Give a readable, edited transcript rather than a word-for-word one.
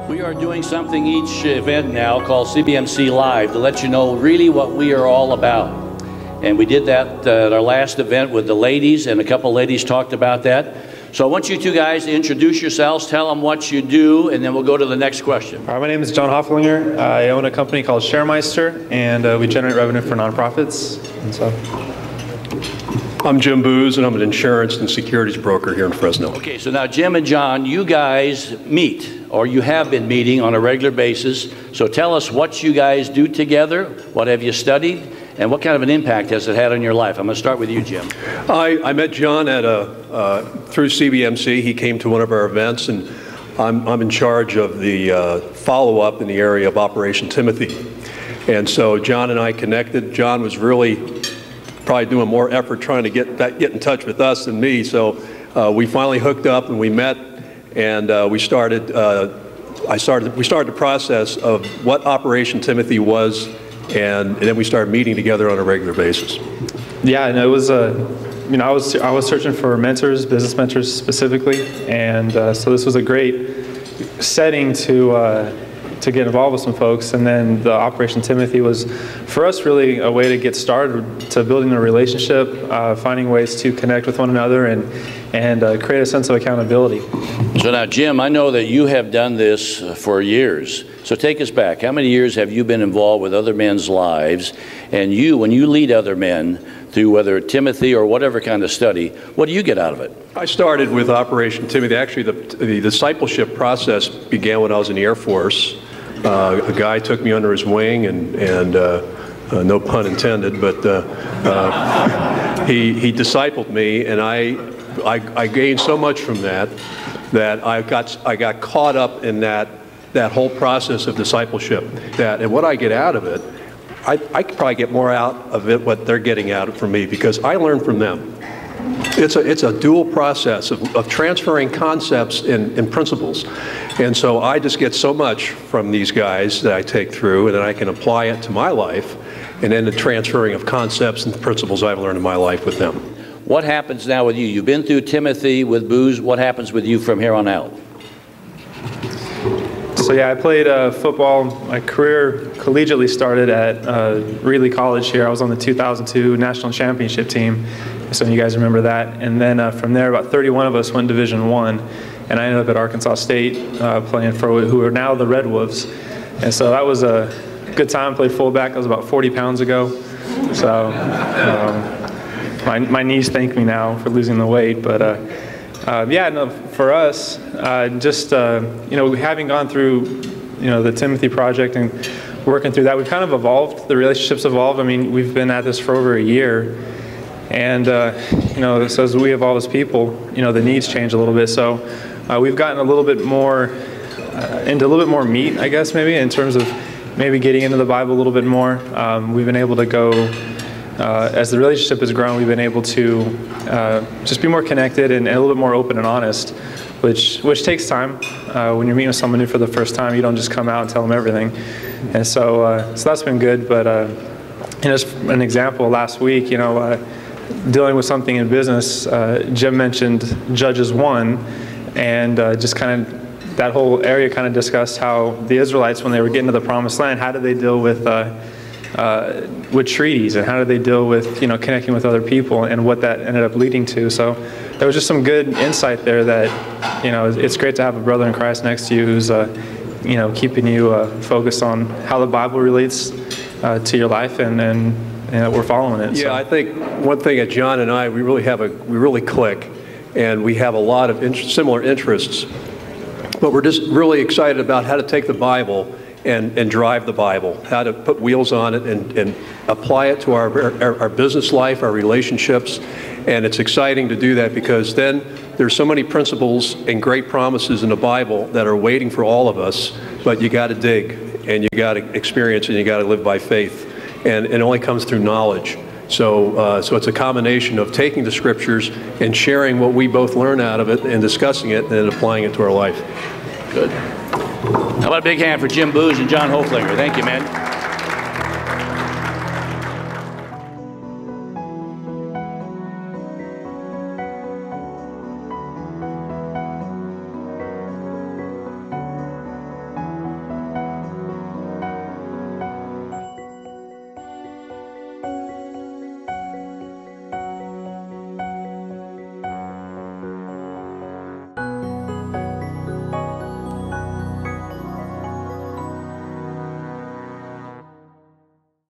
We are doing something each event now called CBMC Live to let you know really what we are all about. And we did that at our last event with the ladies, and a couple ladies talked about that. So I want you two guys to introduce yourselves, tell them what you do, and then we'll go to the next question. All right, my name is John Hoeflinger. I own a company called Sharemeister, and we generate revenue for nonprofits. And so, I'm Jim Booz, and I'm an insurance and securities broker here in Fresno. Okay, so now Jim and John, you guys meet, or you have been meeting on a regular basis. So tell us what you guys do together, what have you studied, and what kind of an impact has it had on your life? I'm going to start with you, Jim. I met John at through CBMC. He came to one of our events, and I'm in charge of the follow-up in the area of Operation Timothy. And so John and I connected. John was really probably doing more effort trying to get in touch with us than me. So we finally hooked up and we met, and we started the process of what Operation Timothy was. And then we started meeting together on a regular basis. Yeah, and it was, I was searching for mentors, business mentors specifically, and so this was a great setting to get involved with some folks. And then the Operation Timothy was, for us, really a way to get started to building a relationship, finding ways to connect with one another, and create a sense of accountability. So now, Jim, I know that you have done this for years. So take us back. How many years have you been involved with other men's lives? And you, when you lead other men through whether Timothy or whatever kind of study, what do you get out of it? I started with Operation Timothy. Actually, the discipleship process began when I was in the Air Force. A guy took me under his wing, and no pun intended, but he discipled me, and I gained so much from that I got caught up in that whole process of discipleship. And what I get out of it, I could probably get more out of it what they're getting out of it from me, because I learn from them. It's a dual process of transferring concepts and principles. And so I just get so much from these guys that I take through, and then I can apply it to my life, and then the transferring of concepts and principles I've learned in my life with them. What happens now with you? You've been through Timothy with Booz. What happens with you from here on out? So yeah, I played football. My career collegiately started at Reedley College here. I was on the 2002 national championship team, so you guys remember that. And then from there, about 31 of us went Division I, and I ended up at Arkansas State playing for who are now the Red Wolves. And so that was a good time. I played fullback. That was about 40 pounds ago. So my knees thank me now for losing the weight, but. Yeah, no, for us, having gone through, the Timothy project and working through that, we've kind of evolved. The relationship's evolved. I mean, we've been at this for over a year, and so as we evolve as people, the needs change a little bit. So we've gotten a little bit more into a little bit more meat, I guess, maybe in terms of maybe getting into the Bible a little bit more. We've been able to go. As the relationship has grown, we've been able to just be more connected and a little bit more open and honest, which takes time. When you're meeting with someone new for the first time, you don't just come out and tell them everything. And so that's been good. But just an example, last week, dealing with something in business, Jim mentioned Judges 1, and just kind of that whole area kind of discussed how the Israelites, when they were getting to the Promised Land, how did they deal with treaties, and how did they deal with connecting with other people, and what that ended up leading to. So there was just some good insight there that it's great to have a brother in Christ next to you who's keeping you focused on how the Bible relates to your life, and we're following it. Yeah, so. I think one thing that John and I we really click, and we have a lot of similar interests, but we're just really excited about how to take the Bible and drive the Bible, how to put wheels on it and apply it to our business life, our relationships. And it's exciting to do that, because then there's so many principles and great promises in the Bible that are waiting for all of us, but you got to dig, and you got to experience, and you got to live by faith. And it only comes through knowledge. So it's a combination of taking the scriptures and sharing what we both learn out of it and discussing it and then applying it to our life. Good. How about a big hand for Jim Booz and John Hoeflinger? Thank you, man.